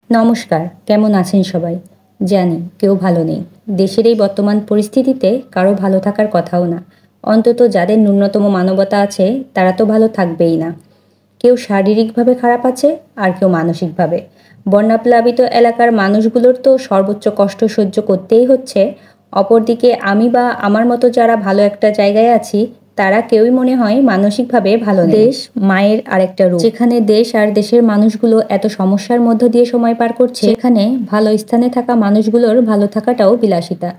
নমস্কার, কেমন আছেন সবাই? জানি কেউ ভালো নেই। দেশের এই বর্তমান পরিস্থিতিতে কারো ভালো থাকার কথাও না। অন্তত যাদের ন্যূনতম মানবতা আছে তারা তো ভালো থাকবেই না। কেউ শারীরিকভাবে খারাপ আছে আর কেউ মানসিকভাবে। বন্যাপ্লাবিত এলাকার মানুষগুলোর তো সর্বোচ্চ কষ্ট সহ্য করতেই হচ্ছে। অপরদিকে আমি বা আমার মতো যারা ভালো একটা জায়গায় আছি তারা কেউই মনে হয় মানসিকভাবে ভালো নেই। দেশ মায়ের আরেকটা রূপ, যেখানে দেশ আর দেশের মানুষগুলো এত সমস্যার মধ্য দিয়ে সময় পার করছে, সেখানে ভালো স্থানে থাকা মানুষগুলোর ভালো থাকাটাও বিলাসিতা।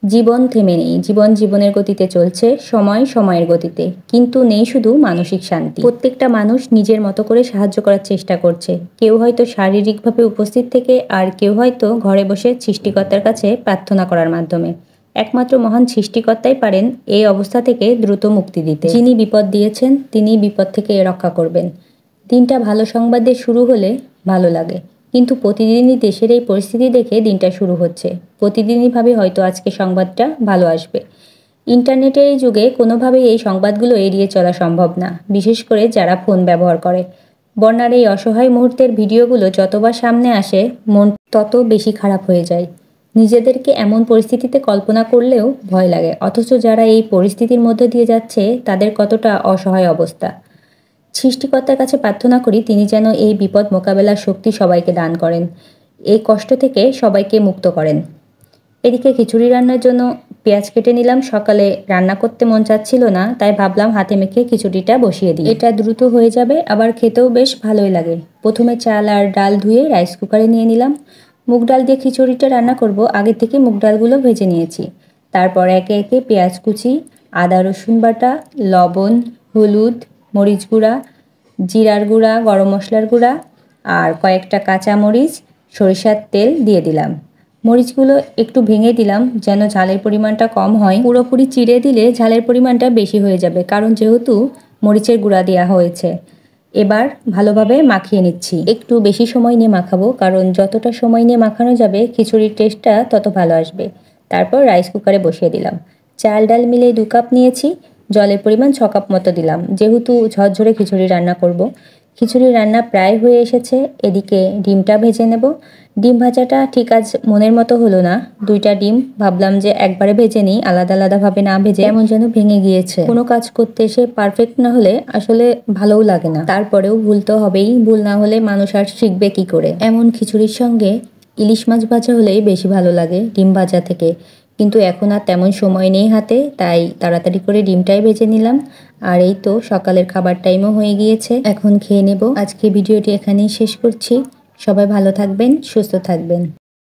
জীবন থেমে নেই, জীবন জীবনের গতিতে চলছে, সময় সময়ের গতিতে, কিন্তু নেই শুধু মানসিক শান্তি। প্রত্যেকটা মানুষ নিজের মতো করে সাহায্য করার চেষ্টা করছে, কেউ হয়তো শারীরিকভাবে উপস্থিত থেকে, আর কেউ হয়তো ঘরে বসে সৃষ্টিকর্তার কাছে প্রার্থনা করার মাধ্যমে। একমাত্র মহান সৃষ্টিকর্তাই পারেন এই অবস্থা থেকে দ্রুত মুক্তি দিতে। যিনি বিপদ দিয়েছেন তিনি বিপদ থেকে রক্ষা করবেন। দিনটা ভালো সংবাদ দিয়ে শুরু হলে ভালো লাগে, কিন্তু প্রতিদিনই দেশের এই পরিস্থিতি দেখে দিনটা শুরু হচ্ছে। প্রতিদিনই ভাবে হয়তো আজকে সংবাদটা ভালো আসবে। ইন্টারনেটের এই যুগে কোনোভাবেই এই সংবাদগুলো এড়িয়ে চলা সম্ভব না, বিশেষ করে যারা ফোন ব্যবহার করে। বন্যার এই অসহায় মুহূর্তের ভিডিওগুলো যতবার সামনে আসে মন তত বেশি খারাপ হয়ে যায়। নিজেদেরকে এমন পরিস্থিতিতে কল্পনা করলেও ভয় লাগে, অথচ যারা এই পরিস্থিতির মধ্যে দিয়ে যাচ্ছে তাদের কতটা অসহায় অবস্থা। সৃষ্টিকর্তার কাছে প্রার্থনা করি তিনি যেন এই বিপদ মোকাবেলার শক্তি সবাইকে দান করেন, এই কষ্ট থেকে সবাইকে মুক্ত করেন। এদিকে খিচুড়ি রান্নার জন্য পেঁয়াজ কেটে নিলাম। সকালে রান্না করতে মন চাচ্ছিল না, তাই ভাবলাম হাতে মেখে খিচুড়িটা বসিয়ে দিই, এটা দ্রুত হয়ে যাবে, আবার খেতেও বেশ ভালোই লাগে। প্রথমে চাল আর ডাল ধুয়ে রাইস কুকারে নিয়ে নিলাম। মুগ ডাল দিয়ে খিচুড়িটা রান্না করব, আগে থেকে মুগ ডালগুলো ভেজে নিয়েছি। তারপর একে একে পেঁয়াজ কুচি, আদা রসুন বাটা, লবণ, হলুদ, মরিচ গুঁড়া, জিরার গুঁড়া, গরম মশলার গুঁড়া আর কয়েকটা কাঁচা মরিচ, সরিষার তেল দিয়ে দিলাম। মরিচগুলো একটু ভেঙে দিলাম যেন ঝালের পরিমাণটা কম হয়। পুরোপুরি চিড়ে দিলে ঝালের পরিমাণটা বেশি হয়ে যাবে, কারণ যেহেতু মরিচের গুঁড়া দেওয়া হয়েছে। এবার ভালোভাবে মাখিয়ে নিচ্ছি। একটু বেশি সময় নিয়ে মাখাবো, কারণ যতটা সময় নিয়ে মাখানো যাবে খিচুড়ির টেস্টটা তত ভালো আসবে। তারপর রাইস কুকারে বসিয়ে দিলাম। চাল ডাল মিলে 2 কাপ নিয়েছি, জলের পরিমাণ 6 কাপ মতো দিলাম, যেহেতু ঝরঝরে খিচুড়ি রান্না করব। খিচুড়ি রান্না প্রায় হয়ে এসেছে। এদিকে ডিমটা ভেজে নেব। ডিম ভাজাটা ঠিক আজ মনের মতো হলো না। 2টা ডিম ভাবলাম যে একবারে ভেজে নিই, আলাদা আলাদাভাবে না ভেজে, এমন যেন ভেঙে গিয়েছে। কোনো কাজ করতে এসে পারফেক্ট না হলে আসলে ভালোও লাগে না। তারপরেও ভুল তো হবেই, ভুল না হলে মানুষ আর শিখবে কি করে। এমন খিচুড়ির সঙ্গে ইলিশ মাছ ভাজা হলেই বেশি ভালো লাগে ডিম ভাজা থেকে, কিন্তু এখন আর তেমন সময় নেই হাতে, তাই তাড়াতাড়ি করে ডিমটাই ভেজে নিলাম। আর এই তো সকালের খাবার টাইমও হয়ে গিয়েছে, এখন খেয়ে নেব। আজকে ভিডিওটি এখানেই শেষ করছি। সবাই ভালো থাকবেন, সুস্থ থাকবেন।